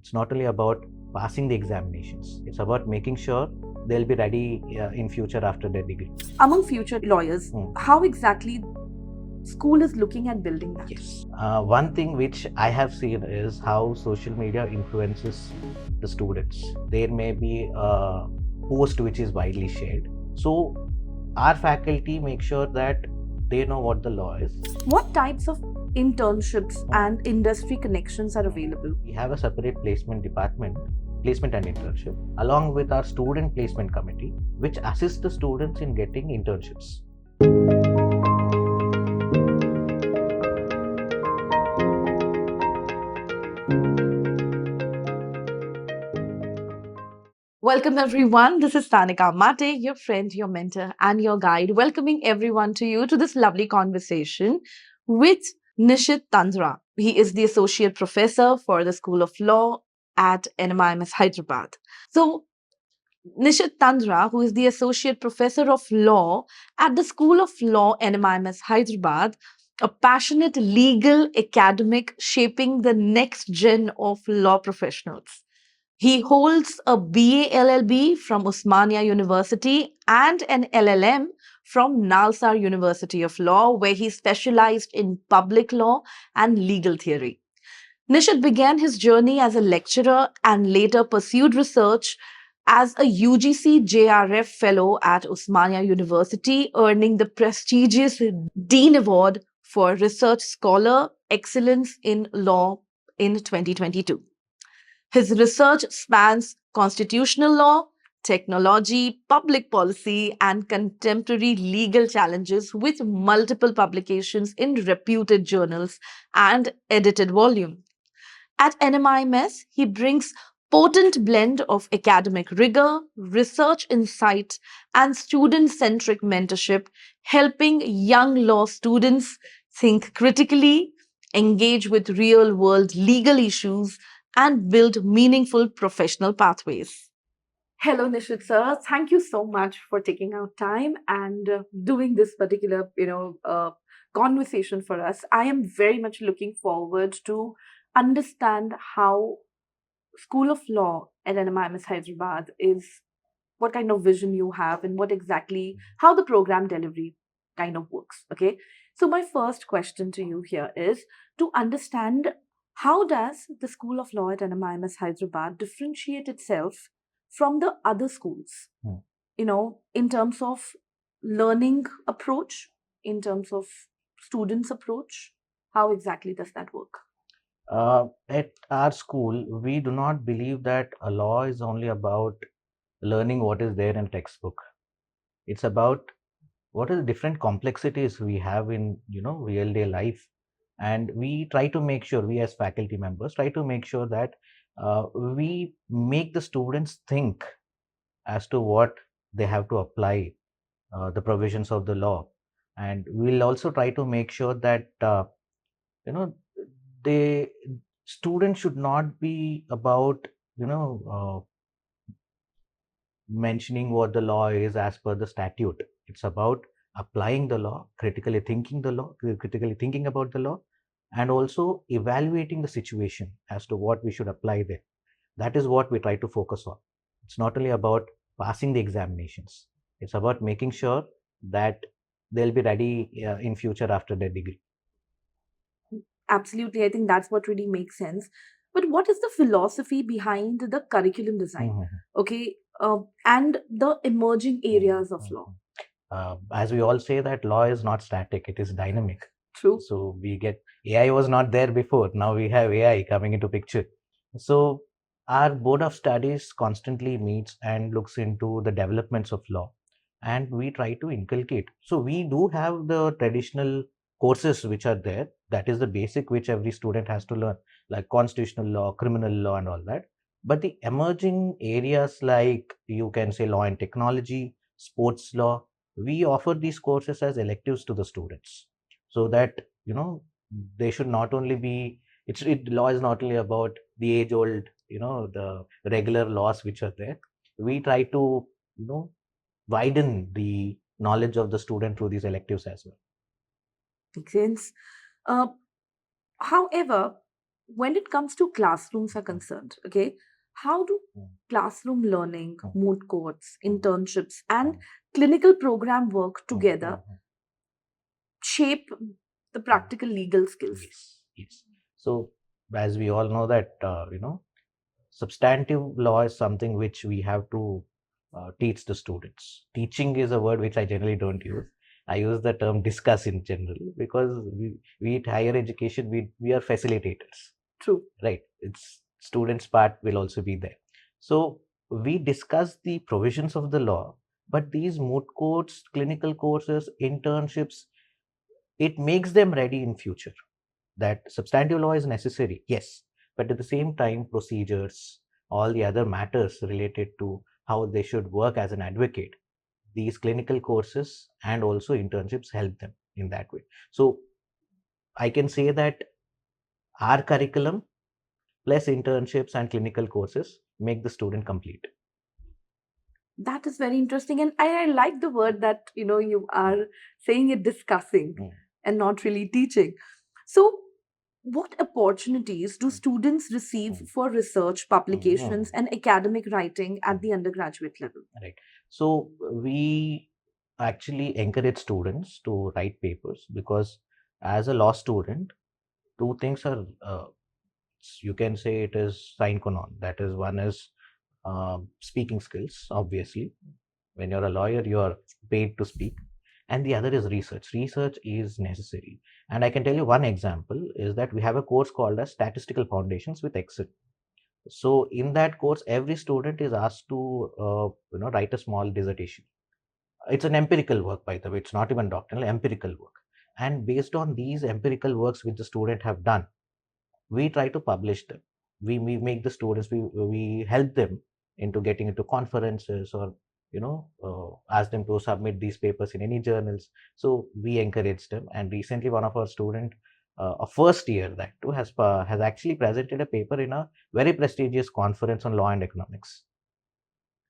It's not only about passing the examinations. It's about making sure they'll be ready in future after their degree. Among future lawyers, how exactly school is looking at building that? Yes. One thing which I have seen is how social media influences the students. There may be a post which is widely shared. So our faculty make sure that they know what the law is. What types of internships and industry connections are available? We have a separate placement department, placement and internship, along with our student placement committee, which assists the students in getting internships. Welcome everyone. This is Sanika Mate, your friend, your mentor, and your guide, welcoming everyone to this lovely conversation with Nishit Tandra. He is the Associate Professor for the School of Law at NMIMS Hyderabad. So, Nishit Tandra, who is the Associate Professor of Law at the School of Law, NMIMS Hyderabad, a passionate legal academic shaping the next gen of law professionals. He holds a BA LLB from Osmania University and an LLM from Nalsar University of Law, where he specialized in public law and legal theory. Nishit began his journey as a lecturer and later pursued research as a UGC JRF Fellow at Osmania University, earning the prestigious Dean Award for Research Scholar Excellence in Law in 2022. His research spans constitutional law, technology, public policy, and contemporary legal challenges with multiple publications in reputed journals and edited volume. At NMIMS, he brings potent blend of academic rigor, research insight, and student-centric mentorship, helping young law students think critically, engage with real-world legal issues, and build meaningful professional pathways. Hello, Nishit sir. Thank you so much for taking out time and doing this particular, conversation for us. I am very much looking forward to understand how School of Law at NMIMS Hyderabad is, what kind of vision you have, and what exactly how the program delivery kind of works. Okay, so my first question to you here is to understand, how does the School of Law at NMIMS Hyderabad differentiate itself from the other schools? In terms of learning approach, in terms of students' approach, how exactly does that work? At our school, we do not believe that a law is only about learning what is there in textbook. It's about what are the different complexities we have in real day life, and we try to make sure, we as faculty members try to make sure that we make the students think as to what they have to apply the provisions of the law, and we'll also try to make sure that the students should not be about mentioning what the law is as per the statute. It's about applying the law, critically thinking about the law, and also evaluating the situation as to what we should apply there. That is what we try to focus on. It's not only about passing the examinations. It's about making sure that they'll be ready in future after their degree. Absolutely. I think that's what really makes sense. But what is the philosophy behind the curriculum design? Okay. And the emerging areas of law? As we all say, that law is not static, it is dynamic. True. So we get, AI was not there before. Now we have AI coming into picture. So our board of studies constantly meets and looks into the developments of law, and we try to inculcate. So we do have the traditional courses which are there. That is the basic which every student has to learn, like constitutional law, criminal law, and all that. But the emerging areas, like you can say law and technology, sports law, we offer these courses as electives to the students, so that they should not only be, law is not only about the age old, the regular laws which are there. We try to widen the knowledge of the student through these electives as well. Makes sense. However, when it comes to classrooms are concerned, okay, how do classroom learning, moot courts, internships, and clinical program work together shape the practical legal skills? Yes, yes. So, as we all know that, substantive law is something which we have to teach the students. Teaching is a word which I generally don't use. I use the term discuss in general because we at higher education, we are facilitators, True. right? It's students' part will also be there. So we discuss the provisions of the law, but these moot courts, clinical courses, internships, it makes them ready in future. That substantive law is necessary, yes, but at the same time, procedures, all the other matters related to how they should work as an advocate, these clinical courses and also internships help them in that way. So I can say that our curriculum plus internships and clinical courses make the student complete. That is very interesting. And I like the word that, you are saying it discussing and not really teaching. So, what opportunities do students receive for research, publications, and academic writing at the undergraduate level? Right. So we actually encourage students to write papers because as a law student, two things are you can say it is sine qua non. That is, one is speaking skills. Obviously, when you're a lawyer, you are paid to speak, and the other is research. Research is necessary, and I can tell you one example is that we have a course called as Statistical Foundations with Excel. So in that course, every student is asked to write a small dissertation. It's an empirical work, by the way. It's not even doctrinal, empirical work. And based on these empirical works which the student have done, we try to publish them. We make the students, we help them into getting into conferences or ask them to submit these papers in any journals. So we encourage them. And recently, one of our student, a first year that too, has actually presented a paper in a very prestigious conference on law and economics.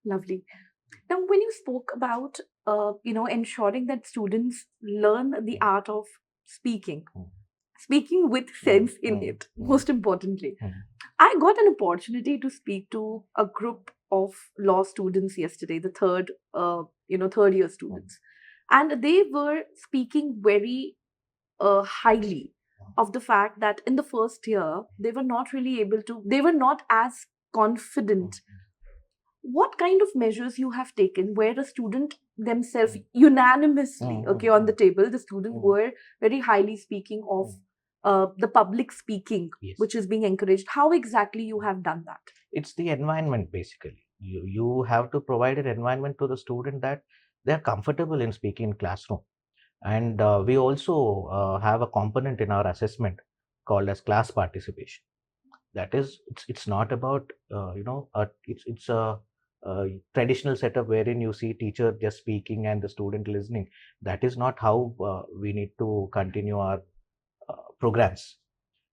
Lovely. Now, when you spoke about, ensuring that students learn the art of speaking, speaking with sense in it, most importantly, I got an opportunity to speak to a group of law students yesterday, the third year students, and they were speaking very highly of the fact that in the first year they were not really able to, they were not as confident. What kind of measures you have taken where the student themselves unanimously, okay, on the table, the student were very highly speaking of the public speaking, Yes. which is being encouraged? How exactly you have done that? It's the environment, basically. You have to provide an environment to the student that they're comfortable in speaking in classroom. And we also have a component in our assessment called as class participation. That is, it's not about it's a traditional setup wherein you see teacher just speaking and the student listening. That is not how we need to continue our programs.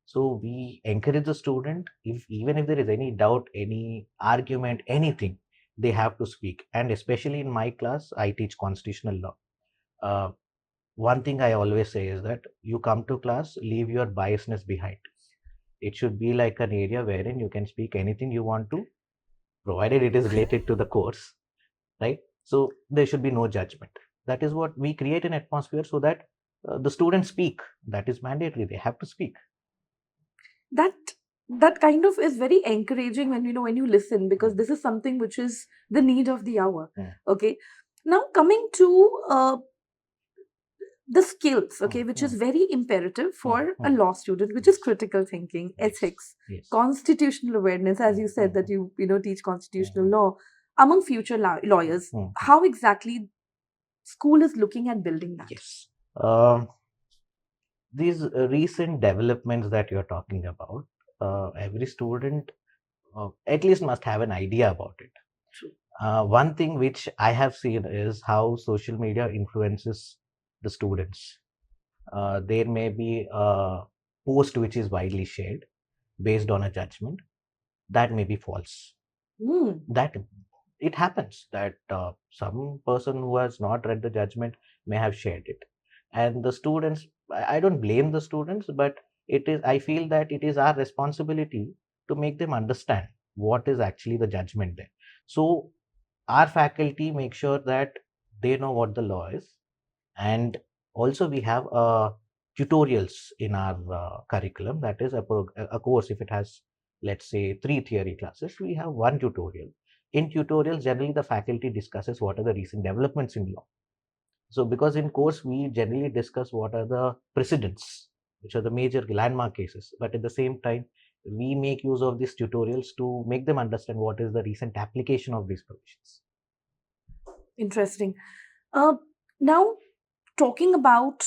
So we encourage the student, if even if there is any doubt, any argument, anything, they have to speak. And especially in my class, I teach constitutional law. One thing I always say is that you come to class, leave your biasness behind. It should be like an area wherein you can speak anything you want to, provided it is related to the course, right? So there should be no judgment. That is what we create an atmosphere so that the students speak. That is mandatory. They have to speak. That kind of is very encouraging when when you listen, because this is something which is the need of the hour. Okay, now coming to the skills, okay, which is very imperative for a law student, which is critical thinking, ethics, Yes. constitutional awareness, as you said that you teach constitutional law among future lawyers. How exactly school is looking at building that? Yes. These recent developments that you're talking about, every student at least must have an idea about it. One thing which I have seen is how social media influences the students. There may be a post which is widely shared based on a judgment that may be false. That it happens that some person who has not read the judgment may have shared it, and the students, I don't blame the students, but I feel that it is our responsibility to make them understand what is actually the judgment there. So our faculty make sure that they know what the law is, and also we have tutorials in our curriculum. That is a course, if it has, let's say, 3 theory classes, we have one tutorial. In tutorials, generally the faculty discusses what are the recent developments in law. So because in course we generally discuss what are the precedents, which are the major landmark cases, but at the same time we make use of these tutorials to make them understand what is the recent application of these provisions. Interesting. Uh, Now, talking about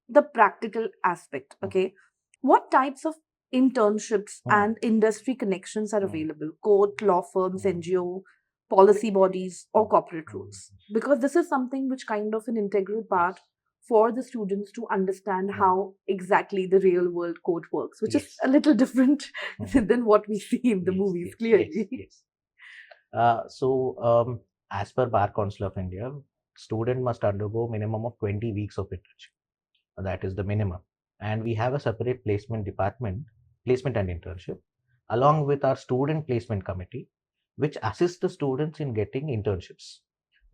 the practical aspect, okay, what types of internships and industry connections are available? Court, law firms, NGO, policy bodies, or corporate roles? Because this is something which kind of an integral part for the students to understand how exactly the real world court works, which is Yes. a little different than what we see in the Yes, movies, yes, clearly. yes. As per Bar Council of India, student must undergo minimum of 20 weeks of internship. That is the minimum. And we have a separate placement department, placement and internship, along with our student placement committee, which assists the students in getting internships.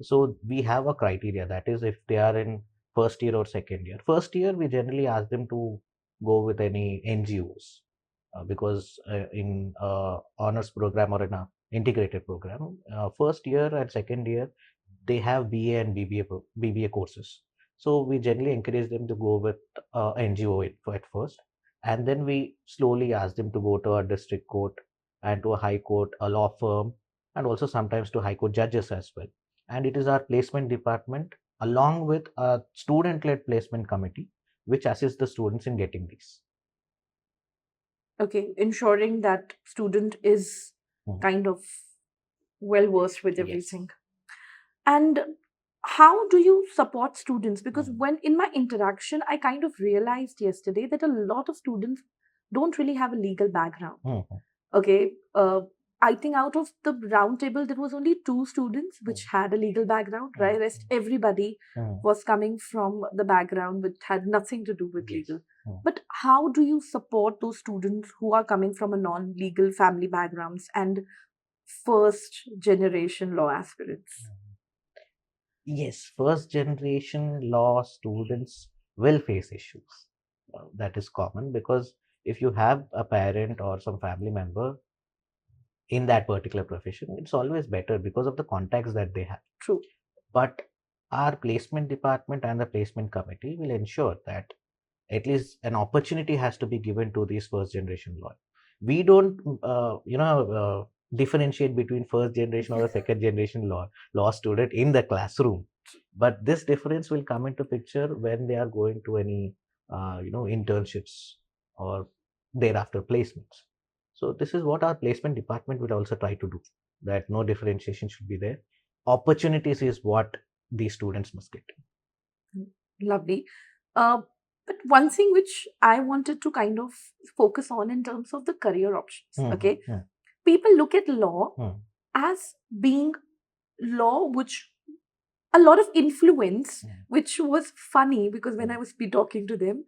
So we have a criteria, that is if they are in first year or second year. First year, we generally ask them to go with any NGOs, because in honors program or in a integrated program, first year and second year, they have BA and BBA courses. So we generally encourage them to go with NGO at first, and then we slowly ask them to go to a district court and to a high court, a law firm, and also sometimes to high court judges as well. And it is our placement department along with a student-led placement committee which assists the students in getting these. Okay, ensuring that student is kind of well versed with Yes. everything. And how do you support students? Because when in my interaction, I kind of realized yesterday that a lot of students don't really have a legal background. Okay, I think out of the round table, there was only 2 students which had a legal background, right? Rest everybody was coming from the background which had nothing to do with Yes. legal. But how do you support those students who are coming from a non-legal family backgrounds and first generation law aspirants? Yes, first generation law students will face issues. That is common because if you have a parent or some family member in that particular profession, it's always better because of the contacts that they have. True. But our placement department and the placement committee will ensure that at least an opportunity has to be given to these first generation lawyers. We don't, differentiate between first generation or the second generation law student in the classroom. But this difference will come into picture when they are going to any, internships or thereafter placements. So this is what our placement department will also try to do. That no differentiation should be there. Opportunities is what these students must get. Lovely. But one thing which I wanted to kind of focus on in terms of the career options, okay? People look at law as being law which a lot of influence, which was funny because when I was talking to them,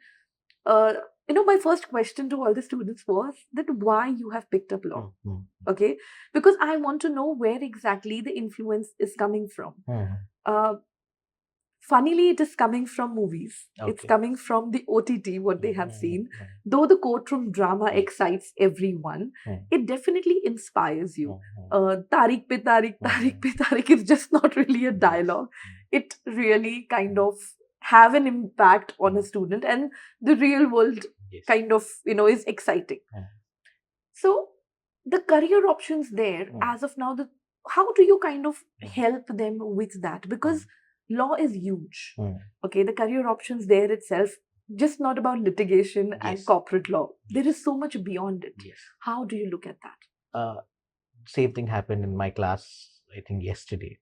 my first question to all the students was that why you have picked up law, okay? Because I want to know where exactly the influence is coming from. Funnily, it is coming from movies. It's Okay. coming from the OTT, what they have seen. Though the courtroom drama excites everyone, it definitely inspires you. Tariq pe Tariq, Tariq pe Tariq is just not really a dialogue. It really kind of have an impact on a student, and the real world Yes. kind of, is exciting. So the career options there, as of now, how do you kind of help them with that? Because law is huge. Okay, the career options there itself, just not about litigation and Yes. corporate law. There is so much beyond it. Yes. How do you look at that? Same thing happened in my class, I think yesterday,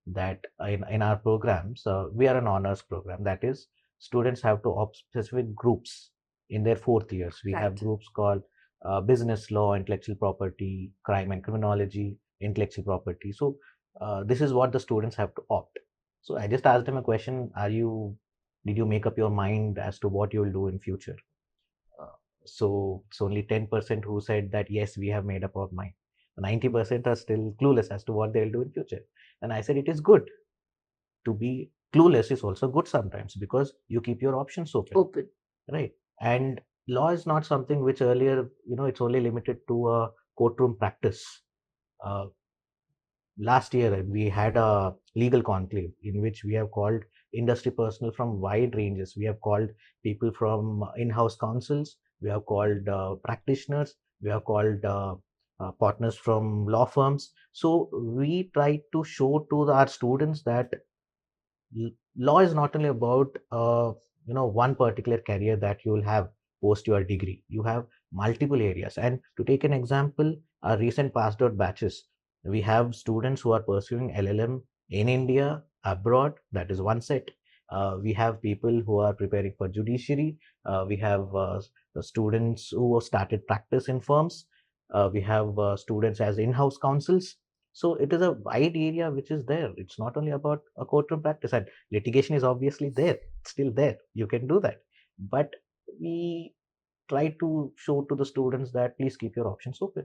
that in our programs, we are an honors program. That is, students have to opt specific groups in their 4th years. We have Right. groups called business law, intellectual property, crime and criminology, intellectual property. So this is what the students have to opt. So I just asked them a question: did you make up your mind as to what you will do in future? So it's only 10% who said that, yes, we have made up our mind. 90% are still clueless as to what they'll do in future. And I said, it is good to be clueless is also good sometimes because you keep your options open. Right. And law is not something which earlier, it's only limited to a courtroom practice. Uh, Last year we had a legal conclave in which we have called industry personnel from wide ranges. We have called people from in-house counsels, we have called practitioners, we have called partners from law firms. So we try to show to our students that law is not only about one particular career that you will have post your degree. You have multiple areas. And to take an example, our recent passed out batches, we have students who are pursuing LLM in India, abroad. That is one set. We have people who are preparing for judiciary. We have the students who started practice in firms. We have students as in-house counsels. So it is a wide area which is there. It's not only about a courtroom practice, and litigation is obviously there, it's still there. You can do that. But we try to show to the students that please keep your options open.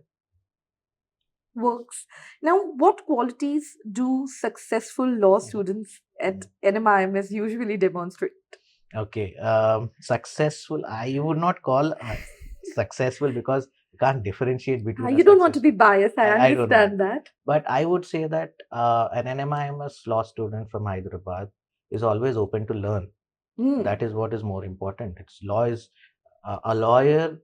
Works. Now, what qualities do successful law students at NMIMS usually demonstrate? Okay, successful, I would not call successful because you can't differentiate between You don't want to be biased, I I don't want. understand that. But I would say that an NMIMS law student from Hyderabad is always open to learn. That is what is more important. It's law is a lawyer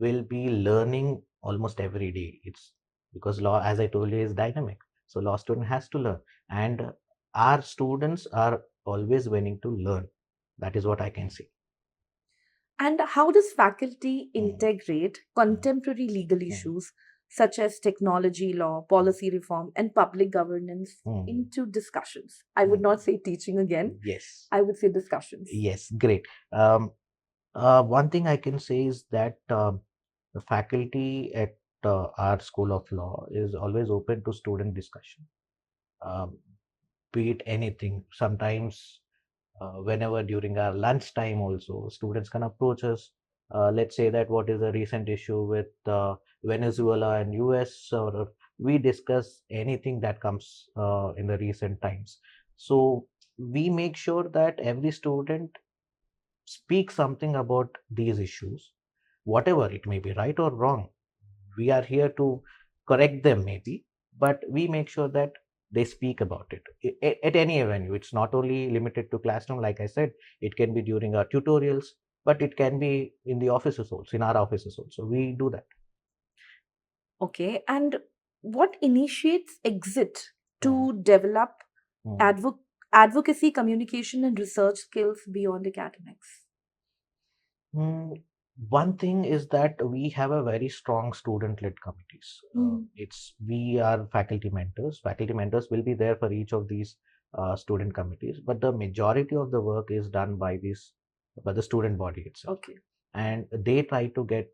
will be learning almost every day. It's because law, as I told you, is dynamic. So law student has to learn, and our students are always willing to learn. That is what I can say. And how does faculty integrate contemporary legal issues such as technology law, policy reform, and public governance into discussions? I would not say teaching again. Yes. I would say discussions. Yes, great. One thing I can say is that the faculty at our School of Law is always open to student discussion, be it anything. Sometimes, whenever during our lunchtime, also students can approach us. Let's say that what is the recent issue with Venezuela and US, or we discuss anything that comes in the recent times. So we make sure that every student speak something about these issues, whatever it may be, right or wrong. We are here to correct them, maybe, but we make sure that they speak about it at any venue. It's not only limited to classroom, like I said, it can be during our tutorials, but it can be in the offices also, in our offices also. We do that. Okay, and what initiates exit to develop advocacy, communication, and research skills beyond academics? One thing is that we have a very strong student-led committees. We are faculty mentors. Faculty mentors will be there for each of these student committees, but the majority of the work is done by the student body itself. Okay. And they try to get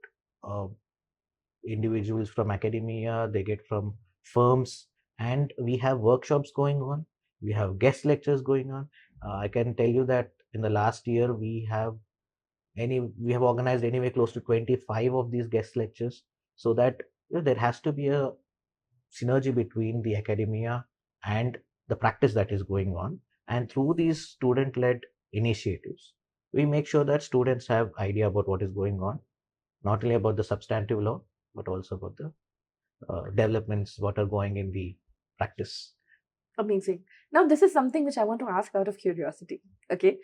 individuals from academia, they get from firms, and we have workshops going on. We have guest lectures going on. I can tell you that in the last year we have organized anyway close to 25 of these guest lectures, so that there has to be a synergy between the academia and the practice that is going on. And through these student-led initiatives, we make sure that students have idea about what is going on, not only about the substantive law, but also about the developments what are going in the practice. Amazing. Now, this is something which I want to ask out of curiosity. Okay.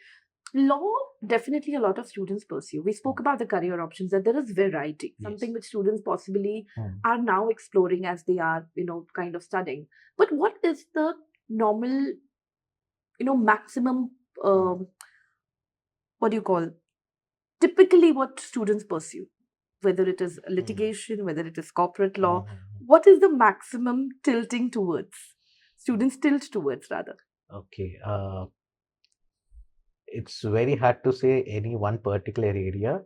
Law, definitely a lot of students pursue. We spoke about the career options, that there is variety, something which students possibly are now exploring as they are, kind of studying. But what is the normal, maximum, what do you call, typically what students pursue? Whether it is litigation, whether it is corporate law, what is the maximum tilting towards? Students tilt towards, rather. Okay. It's very hard to say any one particular area.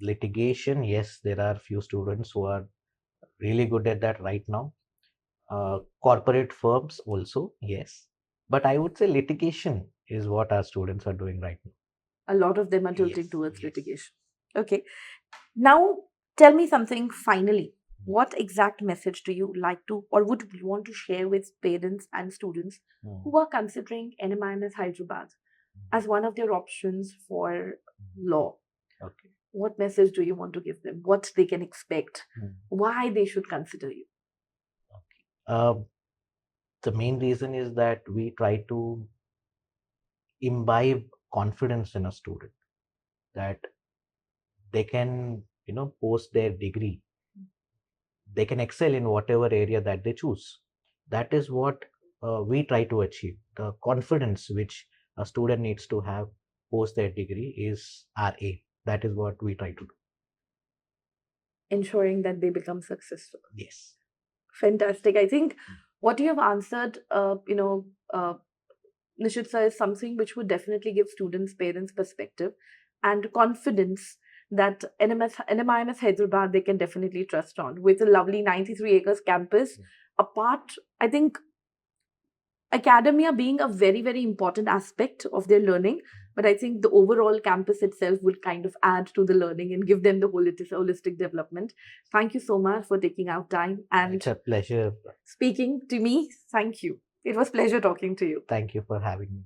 Litigation, yes, there are few students who are really good at that right now. Corporate firms also, yes. But I would say litigation is what our students are doing right now. A lot of them are tilting towards litigation. Okay. Now, tell me something finally. What exact message do you like to or would you want to share with parents and students who are considering NMIMS Hyderabad as one of their options for law? Okay. What message do you want to give them? What they can expect? Why they should consider you? Uh, the main reason is that we try to imbibe confidence in a student that they can, post their degree, they can excel in whatever area that they choose. That is what we try to achieve. The confidence which a student needs to have post their degree is our aim. That is what we try to do. Ensuring that they become successful. Yes. Fantastic. I think what you have answered, Nishit sir, is something which would definitely give students, parents perspective and confidence that NMIMS Hyderabad they can definitely trust on. With a lovely 93 acres campus, apart, I think academia being a very, very important aspect of their learning. But I think the overall campus itself will kind of add to the learning and give them the holistic development. Thank you so much for taking out time and It's a pleasure. speaking to me. Thank you. It was pleasure talking to you. Thank you for having me.